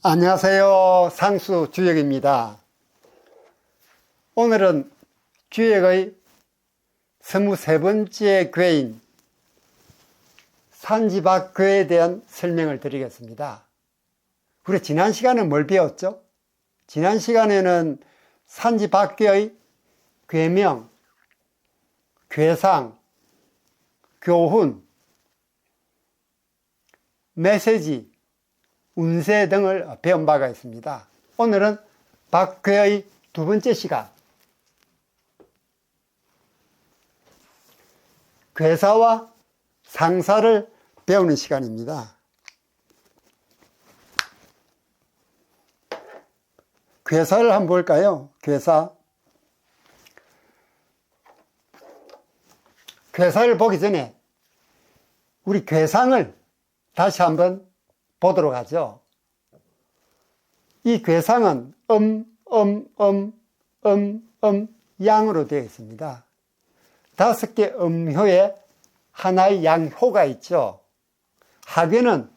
안녕하세요. 상수 주역입니다. 오늘은 주역의 23번째 궤인 산지박궤에 대한 설명을 드리겠습니다. 우리 지난 시간에 뭘 배웠죠? 지난 시간에는 산지박궤의 궤명, 궤상, 교훈, 메시지, 운세 등을 배운 바가 있습니다. 오늘은 박궤의 두 번째 시간, 궤사와 상사를 배우는 시간입니다. 궤사를 한번 볼까요? 궤사를 보기 전에 우리 궤상을 다시 한번 보도록 하죠. 이 궤상은 양으로 되어 있습니다. 5개 음효에 하나의 양효가 있죠. 하궤는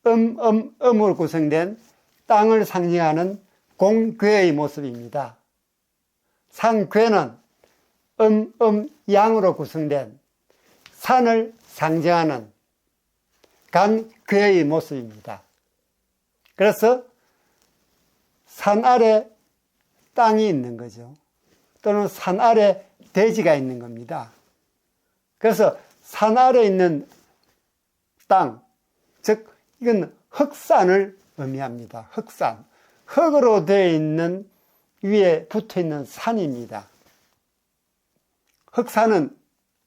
음으로 구성된 땅을 상징하는 공궤의 모습입니다. 상궤는 양으로 구성된 산을 상징하는 간궤의 모습입니다. 그래서 산 아래 땅이 있는 거죠. 또는 산 아래 대지가 있는 겁니다. 그래서 산 아래 있는 땅, 즉 이건 흑산을 의미합니다. 흑산, 흙으로 되어 있는 위에 붙어 있는 산입니다. 흑산은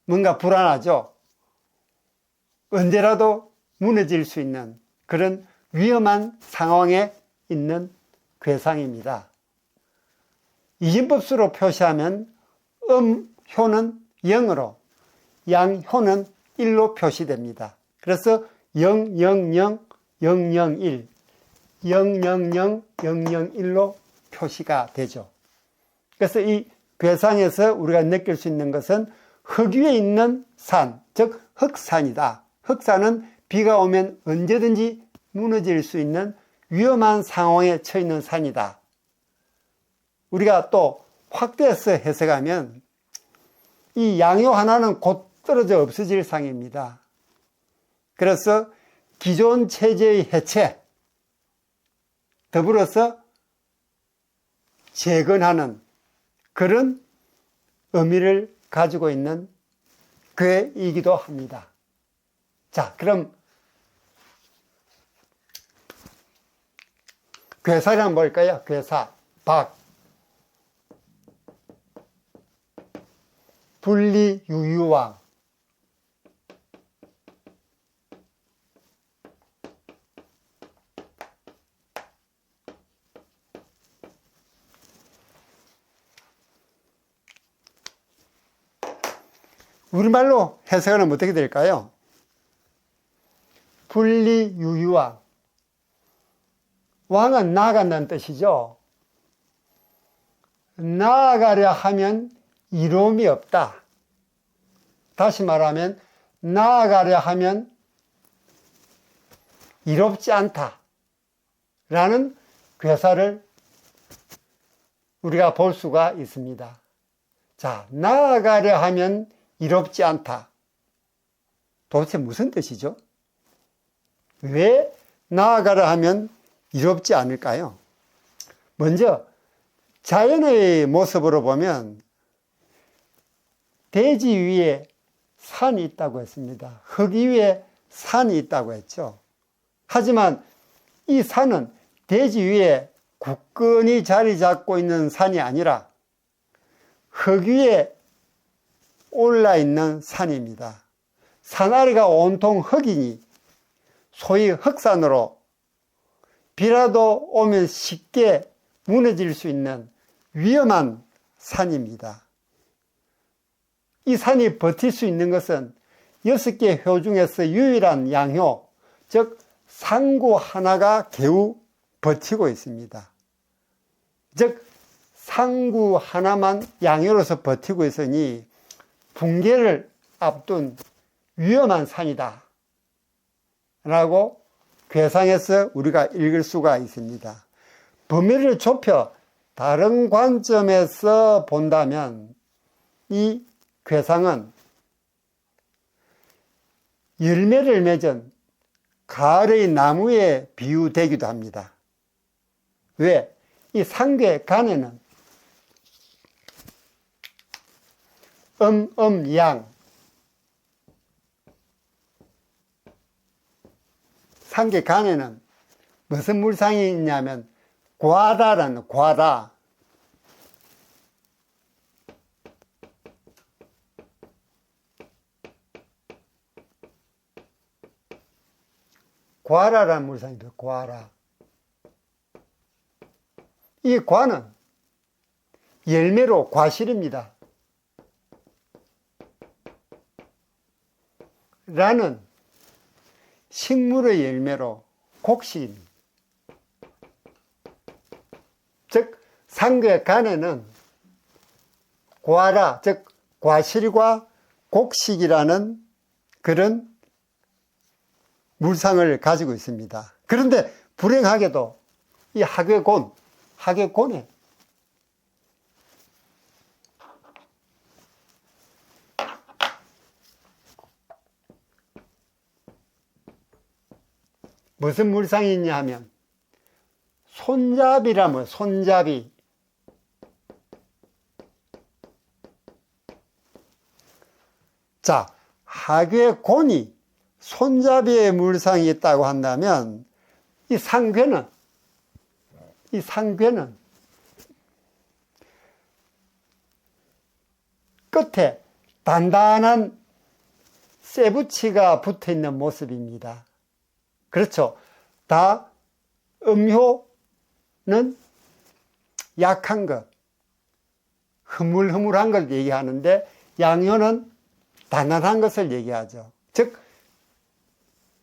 뭔가 불안하죠. 언제라도 무너질 수 있는 그런 위험한 상황에 있는 궤상입니다. 이진법수로 표시하면 음효는 0으로 양효는 1로 표시됩니다. 그래서 000, 001, 000, 001로 표시가 되죠. 그래서 이 궤상에서 우리가 느낄 수 있는 것은 흙 위에 있는 산, 즉 흑산이다. 흑산은 비가 오면 언제든지 무너질 수 있는 위험한 상황에 처해 있는 산이다. 우리가 또 확대해서 해석하면 이 양효 하나는 곧 떨어져 없어질 상입니다. 그래서 기존 체제의 해체, 더불어서 재건하는 그런 의미를 가지고 있는 궤이기도 합니다. 자, 그럼 궤사를 한번 볼까요? 궤사, 박, 분리유유왕, 우리말로 해석하면 어떻게 될까요? 분리유유왕, 왕은 나아간다는 뜻이죠. 나아가려 하면 이로움이 없다. 다시 말하면 나아가려 하면 이롭지 않다 라는 궤사를 우리가 볼 수가 있습니다. 자, 나아가려 하면 이롭지 않다. 도대체 무슨 뜻이죠? 왜 나아가려 하면 이롭지 않을까요? 먼저 자연의 모습으로 보면 대지 위에 산이 있다고 했습니다. 흙 위에 산이 있다고 했죠. 하지만 이 산은 대지 위에 굳건히 자리 잡고 있는 산이 아니라 흙 위에 올라 있는 산입니다. 산 아래가 온통 흙이니 소위 흑산으로 비라도 오면 쉽게 무너질 수 있는 위험한 산입니다. 이 산이 버틸 수 있는 것은 6개 효 중에서 유일한 양효, 즉 상구 하나가 겨우 버티고 있습니다. 즉 상구 하나만 양효로서 버티고 있으니 붕괴를 앞둔 위험한 산이다 라고 괴상에서 우리가 읽을 수가 있습니다. 범위를 좁혀 다른 관점에서 본다면 이 괴상은 열매를 맺은 가을의 나무에 비유되기도 합니다. 왜? 이 상괴 간에는 양 상괴 간에는 무슨 물상이 있냐면 과다라는 과다. 과라라는 물상입니다. 과라. 이 과는 열매로 과실입니다. 라는 식물의 열매로 곡식입니다. 즉 상괴 간에는 과라, 즉 과실과 곡식이라는 그런 물상을 가지고 있습니다. 그런데 불행하게도 이 하괴곤에 무슨 물상이 있냐 하면 손잡이라면 손잡이. 자, 하괴곤이 손잡이의 물상이 있다고 한다면 이 상괴는 끝에 단단한 쇠붙이가 붙어 있는 모습입니다. 그렇죠. 다 음효는 약한 것, 흐물흐물한 걸 얘기하는데 양효는 단단한 것을 얘기하죠. 즉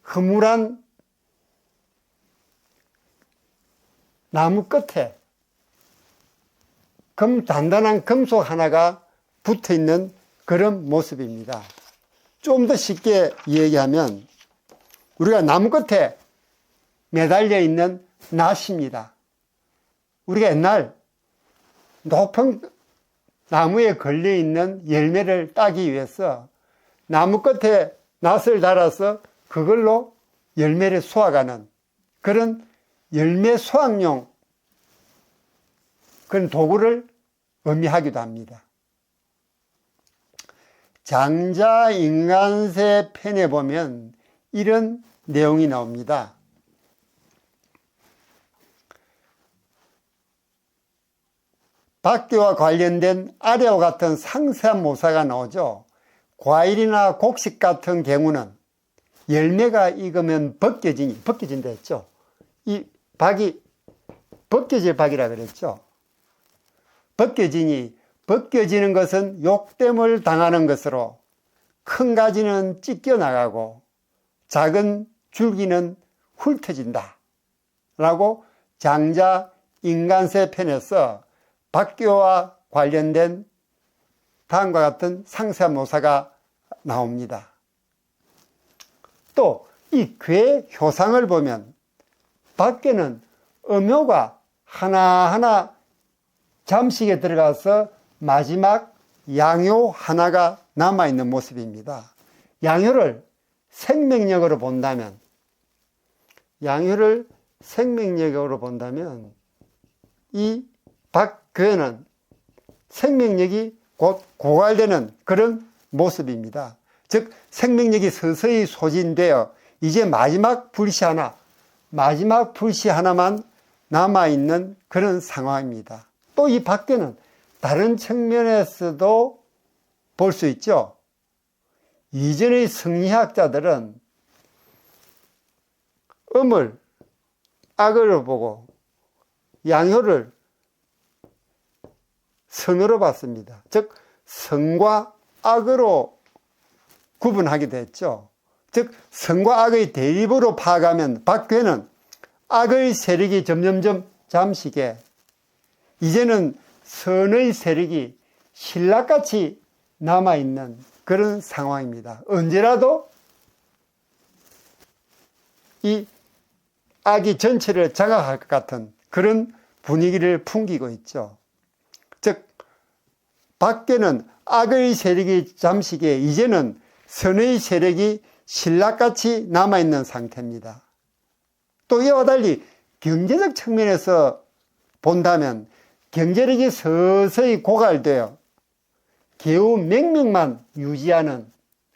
흐물한 나무 끝에 단단한 금속 하나가 붙어 있는 그런 모습입니다. 좀 더 쉽게 얘기하면 우리가 나무 끝에 매달려 있는 낫입니다. 우리가 옛날 높은 나무에 걸려 있는 열매를 따기 위해서 나무 끝에 낫을 달아서 그걸로 열매를 수확하는 그런 열매 수확용 그런 도구를 의미하기도 합니다. 장자인간세 편에 보면 이런 내용이 나옵니다. 박교와 관련된 아래와 같은 상세한 묘사가 나오죠. 과일이나 곡식 같은 경우는 열매가 익으면 벗겨진다 했죠. 이 박이 벗겨질 박이라 그랬죠. 벗겨지는 것은 욕됨을 당하는 것으로 큰 가지는 찢겨나가고 작은 줄기는 훑어진다 라고 장자 인간세 편에서 박교와 관련된 다음과 같은 상세한 묘사가 나옵니다. 또 이 괴 효상을 보면 밖에는 음효가 하나하나 잠식에 들어가서 마지막 양효 하나가 남아있는 모습입니다. 양효를 생명력으로 본다면 이 박괴는 생명력이 곧 고갈되는 그런 모습입니다. 즉 생명력이 서서히 소진되어 이제 마지막 불씨 하나만 남아있는 그런 상황입니다. 또 이 박괴는 다른 측면에서도 볼 수 있죠. 이전의 성리학자들은 음을 악으로 보고 양효를 선으로 봤습니다. 즉 선과 악으로 구분하기도 했죠. 즉 선과 악의 대립으로 파악하면 박괴는 악의 세력이 점점점 잠식해 이제는 선의 세력이 신락같이 남아있는 그런 상황입니다. 언제라도 이 악이 전체를 장악할 것 같은 그런 분위기를 풍기고 있죠. 즉 밖에는 악의 세력이 잠식에 이제는 선의 세력이 신락같이 남아있는 상태입니다. 또 이와 달리 경제적 측면에서 본다면 경제력이 서서히 고갈되어 겨우 맹명만 유지하는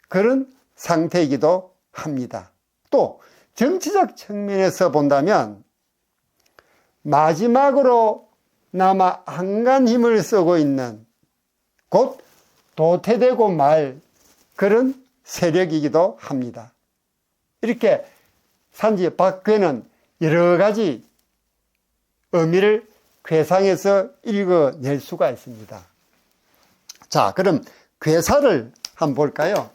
그런 상태이기도 합니다. 또 정치적 측면에서 본다면 마지막으로 남아 한간 힘을 쓰고 있는 곧 도태되고 말 그런 세력이기도 합니다. 이렇게 산지박괴는 여러 가지 의미를 괴상에서 읽어낼 수가 있습니다. 자, 그럼 괴사를 한번 볼까요?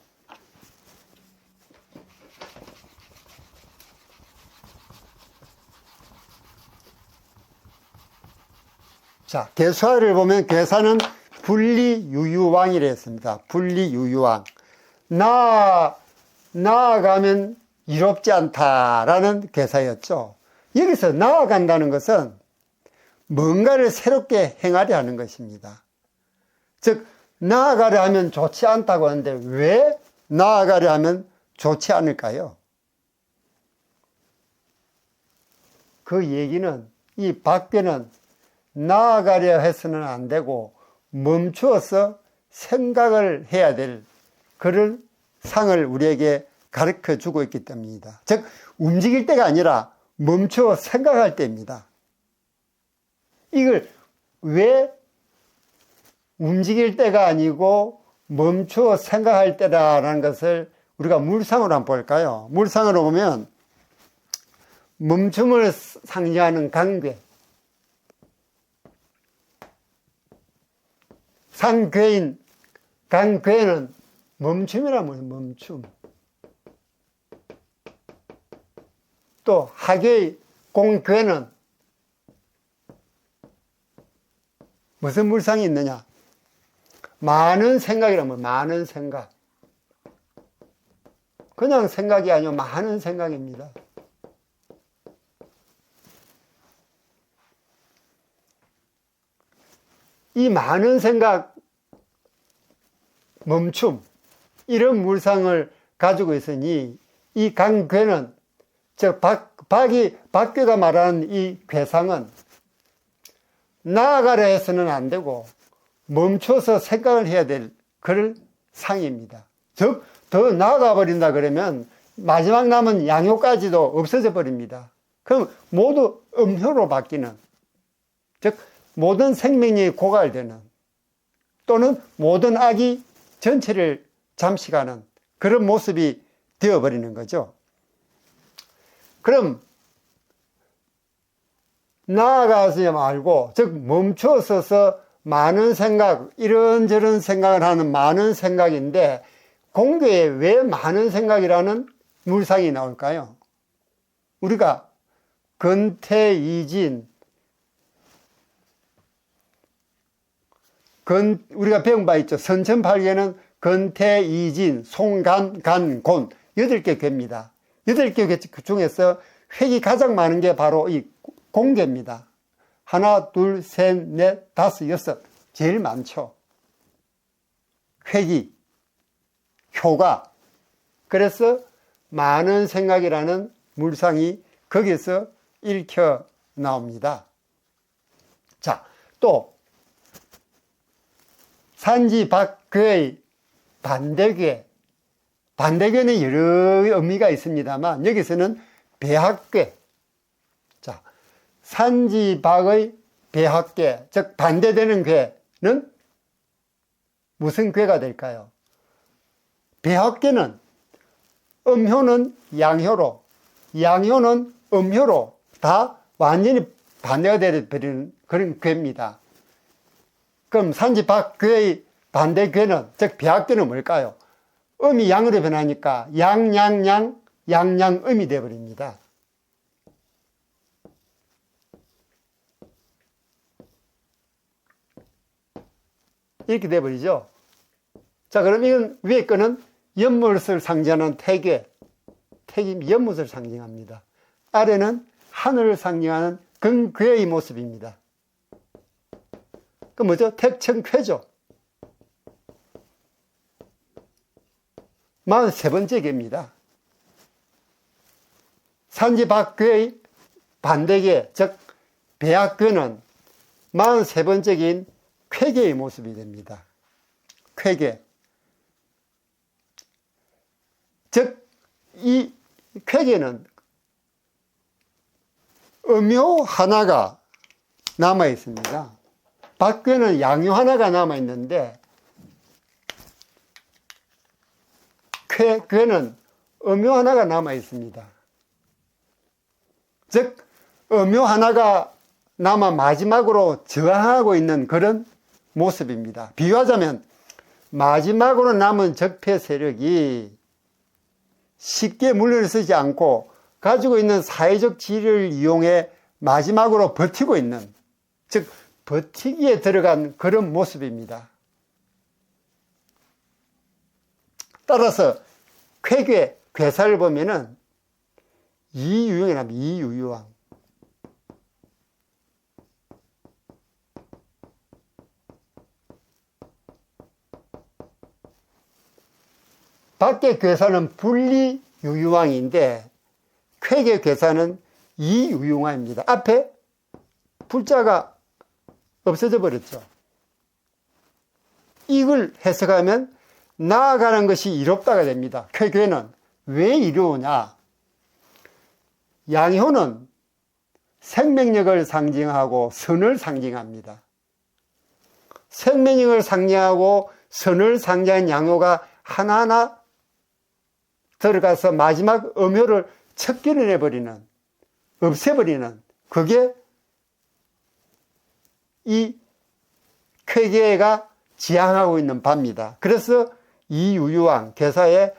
자, 괴사를 보면 괴사는 분리유유왕이라 했습니다. 분리유유왕. 나아가면 이롭지 않다라는 괴사였죠. 여기서 나아간다는 것은 뭔가를 새롭게 행하려 하는 것입니다. 즉 나아가려 하면 좋지 않다고 하는데 왜 나아가려 하면 좋지 않을까요? 그 얘기는 이 밖에는 나아가려 해서는 안 되고 멈추어서 생각을 해야 될 그런 상을 우리에게 가르쳐 주고 있기 때문입니다. 즉 움직일 때가 아니라 멈추어 생각할 때입니다. 이걸 왜 움직일 때가 아니고 멈추어 생각할 때라는 것을 우리가 물상으로 한번 볼까요? 물상으로 보면 멈춤을 상징하는 강괴, 상괴인 강괴는 멈춤이라면 멈춤. 또 하괴의 공괴는 무슨 물상이 있느냐? 많은 생각이라면 많은 생각. 그냥 생각이 아니고 많은 생각입니다. 이 많은 생각, 멈춤, 이런 물상을 가지고 있으니 이 강괴는, 즉 박괴가 말하는 이 괴상은 나아가려 해서는 안 되고 멈춰서 생각을 해야 될 그런 상입니다. 즉 더 나아가 버린다 그러면 마지막 남은 양효까지도 없어져 버립니다. 그럼 모두 음효로 바뀌는, 즉 모든 생명력이 고갈되는 또는 모든 악이 전체를 잠식하는 그런 모습이 되어버리는 거죠. 그럼 나아가지 말고, 즉 멈춰서서 많은 생각, 이런저런 생각을 하는 많은 생각인데 공교에 왜 많은 생각이라는 물상이 나올까요? 우리가 근태이진, 우리가 배운 바 있죠. 선천팔계는 근태이진, 송간, 간, 곤 8개 괴입니다. 8개 괴 중에서 획이 가장 많은 게 바로 이 공괴입니다. 하나, 둘, 셋, 넷, 다섯, 여섯. 제일 많죠. 획이, 효가. 그래서 많은 생각이라는 물상이 거기서 읽혀 나옵니다. 자, 또 산지 박괴의 반대괴. 반대괴는 여러 의미가 있습니다만 여기서는 배학괴. 자, 산지 박의 배학괴, 즉 반대되는 괴는 무슨 괴가 될까요? 배학괴는 음효는 양효로, 양효는 음효로 다 완전히 반대가 되어버리는 그런 괴입니다. 그럼 산지박괴의 반대괴는, 즉 배학괴는 뭘까요? 음이 양으로 변하니까 양양양, 양양음이 되어버립니다. 이렇게 되어버리죠. 자, 그럼 이건 위에 거는 연못을 상징하는 태괴, 연못을 상징합니다. 아래는 하늘을 상징하는 금괴의 모습입니다. 그 뭐죠? 택천괴죠. 43번째 괴입니다. 산지박괴의 반대괴, 즉 배악괴는 43번째 괴인 쾌괴의 모습이 됩니다. 쾌괴. 즉, 이 쾌괴는 음요 하나가 남아 있습니다. 박괴는 양요 하나가 남아 있는데, 쾌괴는 음요 하나가 남아 있습니다. 즉, 음요 하나가 남아 마지막으로 저항하고 있는 그런 모습입니다. 비유하자면, 마지막으로 남은 적폐 세력이 쉽게 물러서지 않고 가지고 있는 사회적 지위를 이용해 마지막으로 버티고 있는, 즉 버티기에 들어간 그런 모습입니다. 따라서 쾌괴, 괴사를 보면은 이유용이 나옵니다. 이유유왕. 밖의 괴사는 분리유유왕인데 쾌괴 괴사는 이유용왕입니다. 앞에 불자가 없어져 버렸죠. 이걸 해석하면 나아가는 것이 이롭다가 됩니다. 쾌괴는 왜 이로우냐? 양효는 생명력을 상징하고 선을 상징합니다. 생명력을 상징하고 선을 상징한 양효가 하나하나 들어가서 마지막 음효를 척결해버리는, 없애버리는, 그게 이 쾌괴가 지향하고 있는 바입니다. 그래서 이 유유왕 괴사에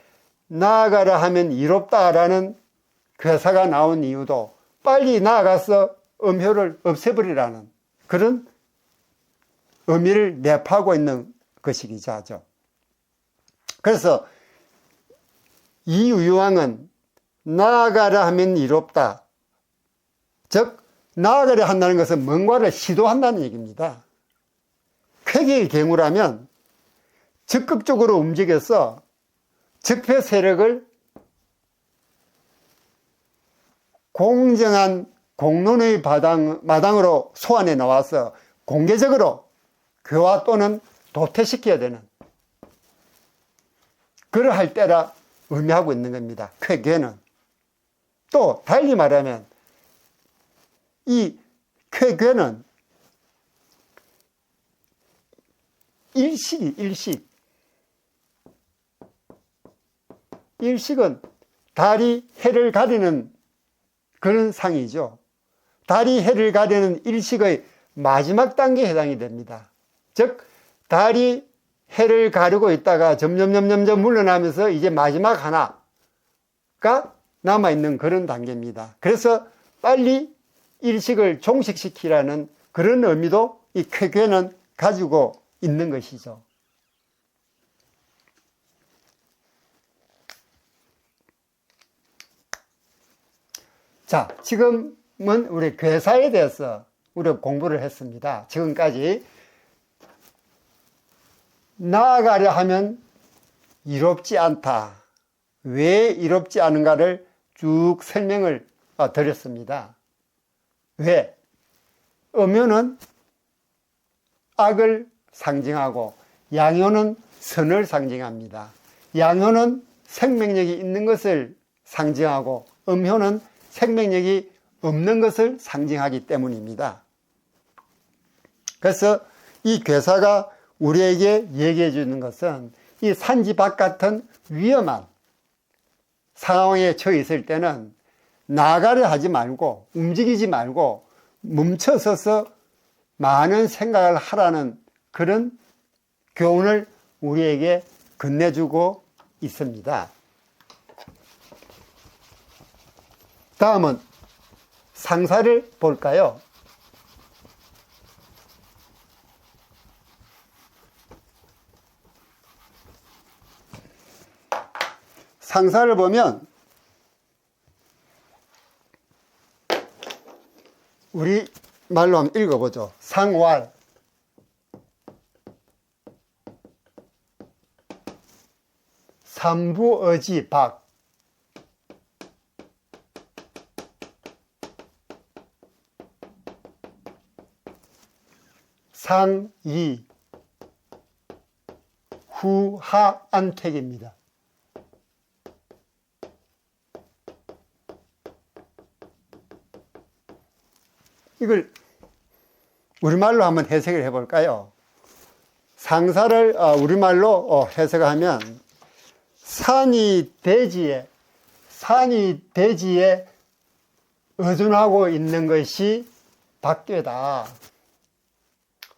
나아가라 하면 이롭다라는 괴사가 나온 이유도 빨리 나아가서 음효를 없애버리라는 그런 의미를 내포하고 있는 것이기도 하죠. 그래서 이 유유왕은 나아가라 하면 이롭다. 즉 나아가려 한다는 것은 뭔가를 시도한다는 얘기입니다. 쾌괴의 경우라면 적극적으로 움직여서 적폐 세력을 공정한 공론의 마당으로 소환해 나와서 공개적으로 교화 또는 도태시켜야 되는 그러할 때라 의미하고 있는 겁니다. 쾌괴는. 또 달리 말하면 이 쾌괴는 일식은 달이 해를 가리는 그런 상이죠. 달이 해를 가리는 일식의 마지막 단계에 해당이 됩니다. 즉 달이 해를 가르고 있다가 점점 물러나면서 이제 마지막 하나가 남아있는 그런 단계입니다. 그래서 빨리 일식을 종식시키라는 그런 의미도 이 쾌괴는 가지고 있는 것이죠. 자, 지금은 우리 괴사에 대해서 우리가 공부를 했습니다. 지금까지 나아가려 하면 이롭지 않다. 왜 이롭지 않은가를 쭉 설명을 드렸습니다. 왜? 음효는 악을 상징하고 양효는 선을 상징합니다. 양효는 생명력이 있는 것을 상징하고 음효는 생명력이 없는 것을 상징하기 때문입니다. 그래서 이 괴사가 우리에게 얘기해 주는 것은 이 산지박 같은 위험한 상황에 처해 있을 때는 나아가려 하지 말고 움직이지 말고 멈춰서서 많은 생각을 하라는 그런 교훈을 우리에게 건네주고 있습니다. 다음은 상사를 볼까요? 상사를 보면 우리 말로 한번 읽어보죠. 상왈. 삼부어지 박. 상이 후하 안택입니다. 이걸 우리말로 한번 해석을 해볼까요? 상사를 우리말로 해석하면 산이 대지에 의존하고 있는 것이 박괴다.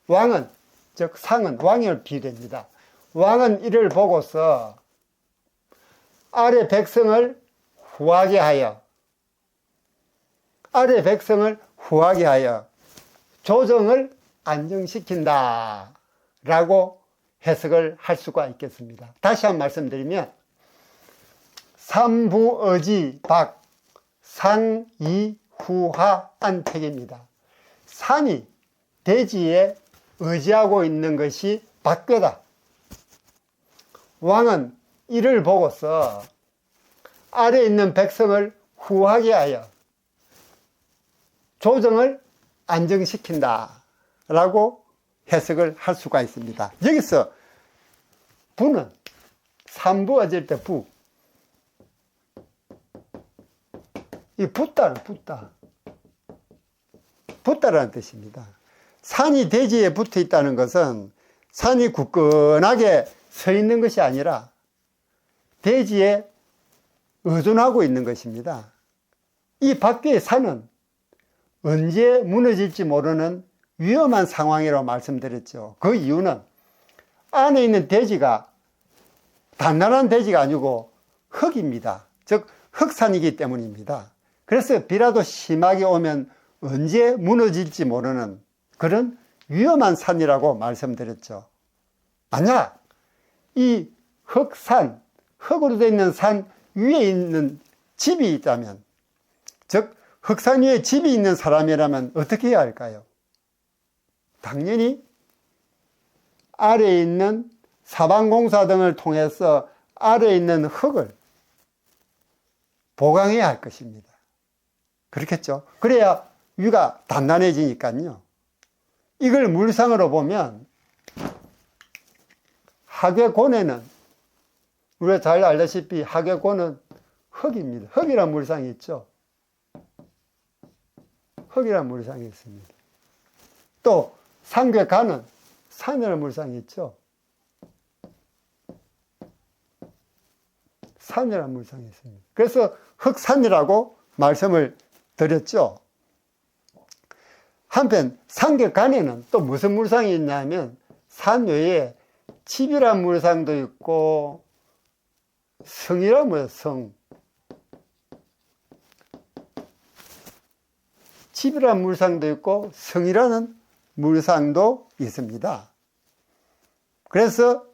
왕은, 즉 상은 왕을 비유합니다. 왕은 이를 보고서 아래 백성을 후하게 하여 조정을 안정시킨다 라고 해석을 할 수가 있겠습니다. 다시 한번 말씀드리면 삼부어지 박 상이후하 안택입니다. 산이 대지에 의지하고 있는 것이 박괴다. 왕은 이를 보고서 아래에 있는 백성을 후하게 하여 조정을 안정시킨다 라고 해석을 할 수가 있습니다. 여기서 부는 삼부어질 때 부, 이 붙다라는 뜻입니다. 산이 대지에 붙어 있다는 것은 산이 굳건하게 서 있는 것이 아니라 대지에 의존하고 있는 것입니다. 이 밖의 산은 언제 무너질지 모르는 위험한 상황이라고 말씀드렸죠. 그 이유는 안에 있는 대지가 단단한 대지가 아니고 흙입니다. 즉 흙산이기 때문입니다. 그래서 비라도 심하게 오면 언제 무너질지 모르는 그런 위험한 산이라고 말씀드렸죠. 만약 이 흙으로 되어 있는 산 위에 있는 집이 있다면, 즉 흙산 위에 집이 있는 사람이라면 어떻게 해야 할까요? 당연히 아래에 있는 사방공사 등을 통해서 아래에 있는 흙을 보강해야 할 것입니다. 그렇겠죠? 그래야 위가 단단해지니까요. 이걸 물상으로 보면 하계곤에는 우리가 잘 알다시피 하계곤은 흙입니다. 흙이란 물상이 있죠. 흙이란 물상이 있습니다. 또 상괴간은 산이라는 물상이 있죠. 산이라는 물상이 있습니다. 그래서 흙산이라고 말씀을 드렸죠. 한편 상괴간에는 또 무슨 물상이 있냐면 산 외에 집이란 물상도 있고 성이란 물상, 집이란 물상도 있고 성이라는 물상도 있습니다. 그래서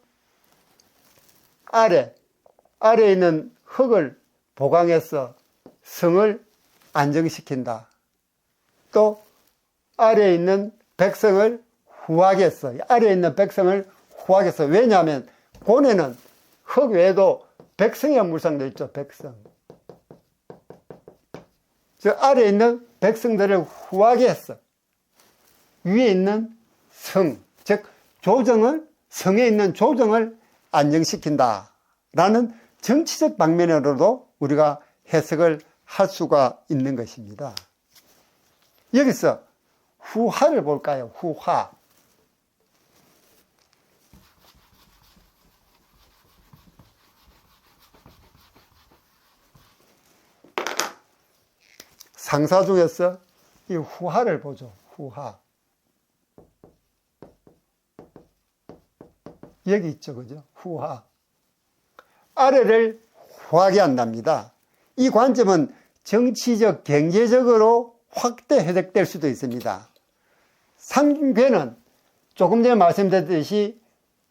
아래에 있는 흙을 보강해서 성을 안정시킨다. 또 아래에 있는 백성을 후하게 해서, 왜냐하면 곤에는 흙 외에도 백성이라는 물상도 있죠. 백성. 즉 아래에 있는 백성들을 후하게 했어. 위에 있는 성, 즉 성에 있는 조정을 안정시킨다 라는 정치적 방면으로도 우리가 해석을 할 수가 있는 것입니다. 여기서 후하를 볼까요? 후하. 상사 중에서 이 후하를 보죠. 후하. 여기 있죠. 그죠? 후하. 아래를 후하게 한답니다. 이 관점은 정치적, 경제적으로 확대 해석될 수도 있습니다. 상괴는 조금 전에 말씀드렸듯이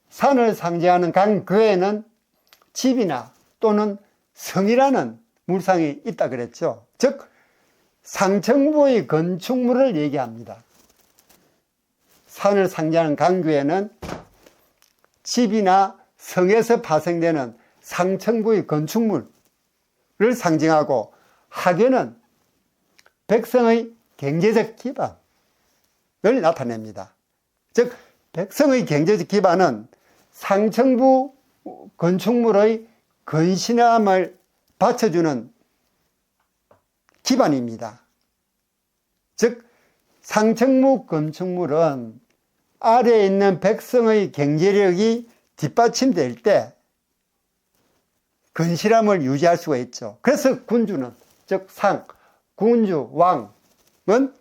산을 상징하는 강괴에는 집이나 또는 성이라는 물상이 있다 그랬죠. 즉 상층부의 건축물을 얘기합니다. 산을 상징하는 강규에는 집이나 성에서 파생되는 상층부의 건축물을 상징하고, 하계는 백성의 경제적 기반을 나타냅니다. 즉 백성의 경제적 기반은 상층부 건축물의 근신함을 받쳐주는 기반입니다. 즉 상층부 건축물은 아래에 있는 백성의 경제력이 뒷받침될 때 근실함을 유지할 수가 있죠. 그래서 군주는, 즉 상, 군주, 왕은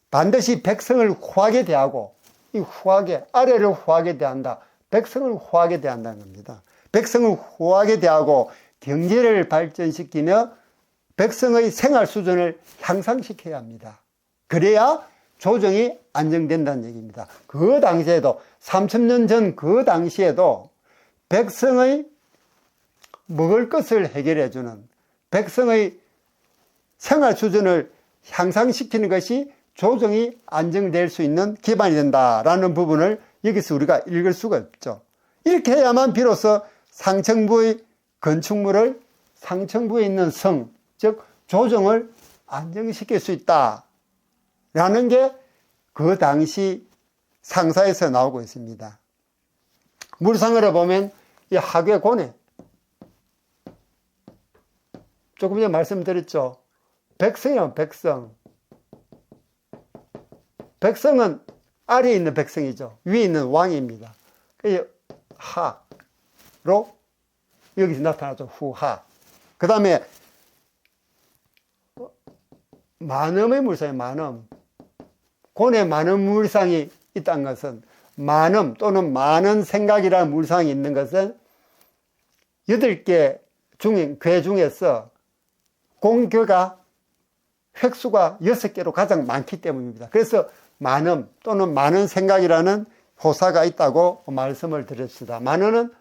반드시 백성을 후하게 대하고, 이 후하게, 아래를 후하게 대한다. 백성을 후하게 대한다는 겁니다. 백성을 후하게 대하고 경제를 발전시키며 백성의 생활 수준을 향상시켜야 합니다. 그래야 조정이 안정된다는 얘기입니다. 그 당시에도, 3000년 전 그 당시에도 백성의 먹을 것을 해결해주는, 백성의 생활 수준을 향상시키는 것이 조정이 안정될 수 있는 기반이 된다라는 부분을 여기서 우리가 읽을 수가 없죠. 이렇게 해야만 비로소 상층부의 건축물을 상층부에 있는 성, 즉 조정을 안정시킬 수 있다라는 게 그 당시 상사에서 나오고 있습니다. 물상으로 보면 이 하계고뇌, 조금 전에 말씀드렸죠. 백성이요, 백성. 백성은 아래에 있는 백성이죠. 위에 있는 왕입니다. 하로 여기서 나타나죠. 후하. 그 다음에 만음의 물상이, 만음. 고뇌 만음 물상이 있다는 것은, 만음 또는 많은 생각이라는 물상이 있는 것은 8개 괴 중에서 공교가 획수가 6개로 가장 많기 때문입니다. 그래서 만음 또는 많은 생각이라는 호사가 있다고 말씀을 드렸습니다. 많은,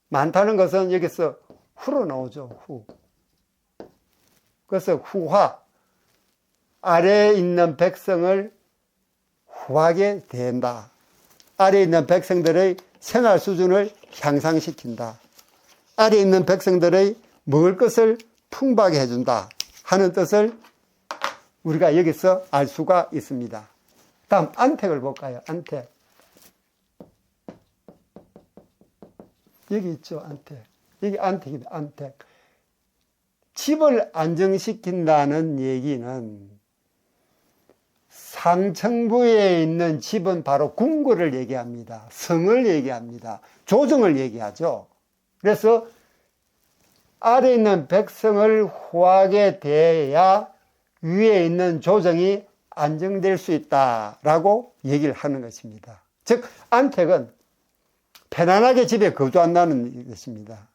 많다는 것은 여기서 후로 나오죠. 후. 그래서 후하, 아래에 있는 백성을 후하게 대한다. 아래에 있는 백성들의 생활 수준을 향상시킨다. 아래에 있는 백성들의 먹을 것을 풍부하게 해준다 하는 뜻을 우리가 여기서 알 수가 있습니다. 다음 안택을 볼까요? 안택. 여기 있죠. 안택. 여기 안택입니다. 안택. 집을 안정시킨다는 얘기는, 상층부에 있는 집은 바로 궁궐을 얘기합니다. 성을 얘기합니다. 조정을 얘기하죠. 그래서 아래에 있는 백성을 후하게 대해야 위에 있는 조정이 안정될 수 있다라고 얘기를 하는 것입니다. 즉 안택은 편안하게 집에 거주한다는 것입니다.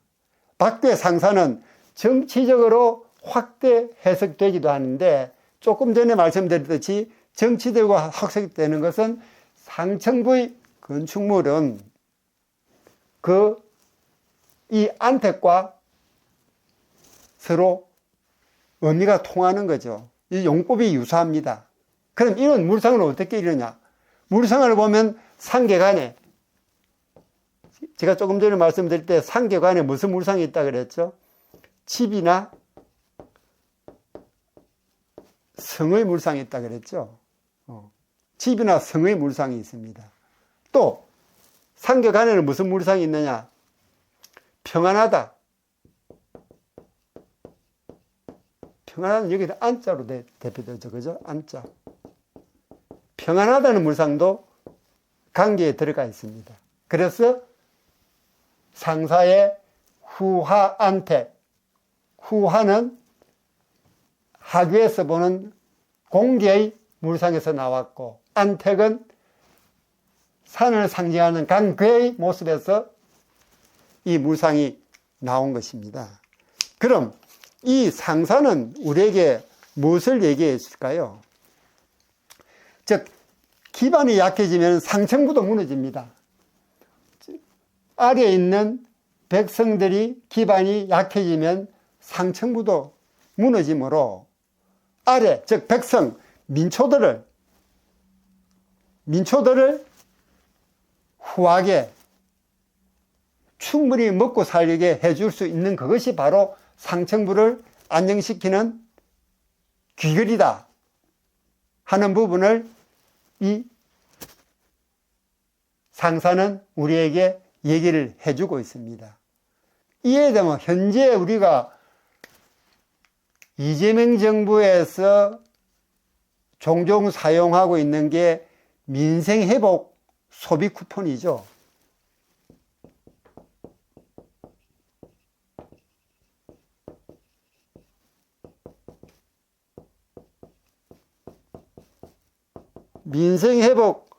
밖의 상사는 정치적으로 확대 해석되기도 하는데, 조금 전에 말씀드렸듯이 정치적으로 확대되는 것은 상층부의 건축물은 이 안택과 서로 의미가 통하는 거죠. 이 용법이 유사합니다. 그럼 이런 물상을 어떻게 이루냐? 물상을 보면 상계관에, 제가 조금 전에 말씀드릴 때 상계관에 무슨 물상이 있다 그랬죠? 집이나 성의 물상이 있다 그랬죠? 집이나 성의 물상이 있습니다. 또 상계관에는 무슨 물상이 있느냐? 평안하다. 평안하다는 여기서 안자로 대표되죠. 그죠? 안자. 평안하다는 물상도 관계에 들어가 있습니다. 그래서 상사의 후하 안택. 후하는 하교에서 보는 공기의 물상에서 나왔고, 안택은 산을 상징하는 강괴의 모습에서 이 물상이 나온 것입니다. 그럼 이 상사는 우리에게 무엇을 얘기했을까요? 즉 기반이 약해지면 상층부도 무너집니다. 아래에 있는 백성들이 기반이 약해지면 상층부도 무너지므로 아래, 즉 백성, 민초들을 후하게 충분히 먹고 살게 해줄 수 있는 그것이 바로 상층부를 안정시키는 귀결이다 하는 부분을 이 상사는 우리에게 얘기를 해주고 있습니다. 이에 대한 현재 우리가 이재명 정부에서 종종 사용하고 있는 게 민생회복 소비 쿠폰이죠. 민생회복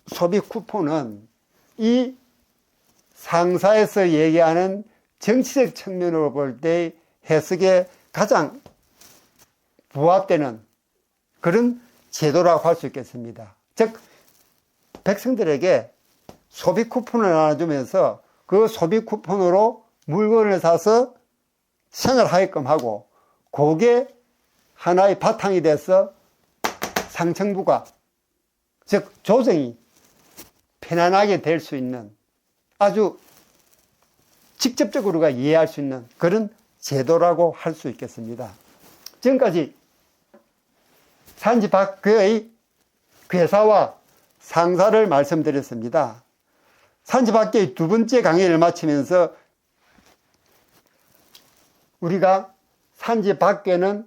소비 쿠폰은 이 상사에서 얘기하는 정치적 측면으로 볼 때 해석에 가장 부합되는 그런 제도라고 할 수 있겠습니다. 즉 백성들에게 소비 쿠폰을 나눠주면서 그 소비 쿠폰으로 물건을 사서 생활하게끔 하고 그게 하나의 바탕이 돼서 상층부가 즉 조정이 편안하게 될 수 있는 아주 직접적으로 우리가 이해할 수 있는 그런 제도라고 할 수 있겠습니다. 지금까지 산지 밖의 괴사와 상사를 말씀드렸습니다. 산지 밖의 두 번째 강의를 마치면서 우리가 산지 밖에는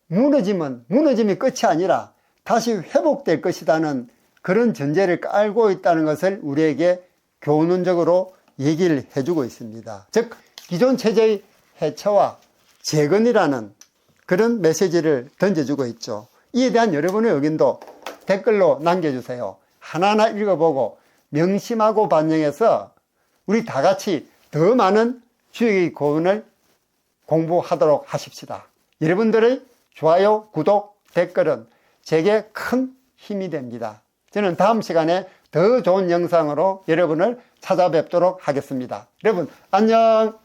무너짐이 끝이 아니라 다시 회복될 것이라는 그런 전제를 깔고 있다는 것을 우리에게 교훈적으로 얘기를 해주고 있습니다. 즉 기존 체제의 해체와 재건이라는 그런 메시지를 던져주고 있죠. 이에 대한 여러분의 의견도 댓글로 남겨주세요. 하나하나 읽어보고 명심하고 반영해서 우리 다 같이 더 많은 주역의 교훈을 공부하도록 하십시다. 여러분들의 좋아요, 구독, 댓글은 제게 큰 힘이 됩니다. 저는 다음 시간에 더 좋은 영상으로 여러분을 찾아뵙도록 하겠습니다. 여러분 안녕.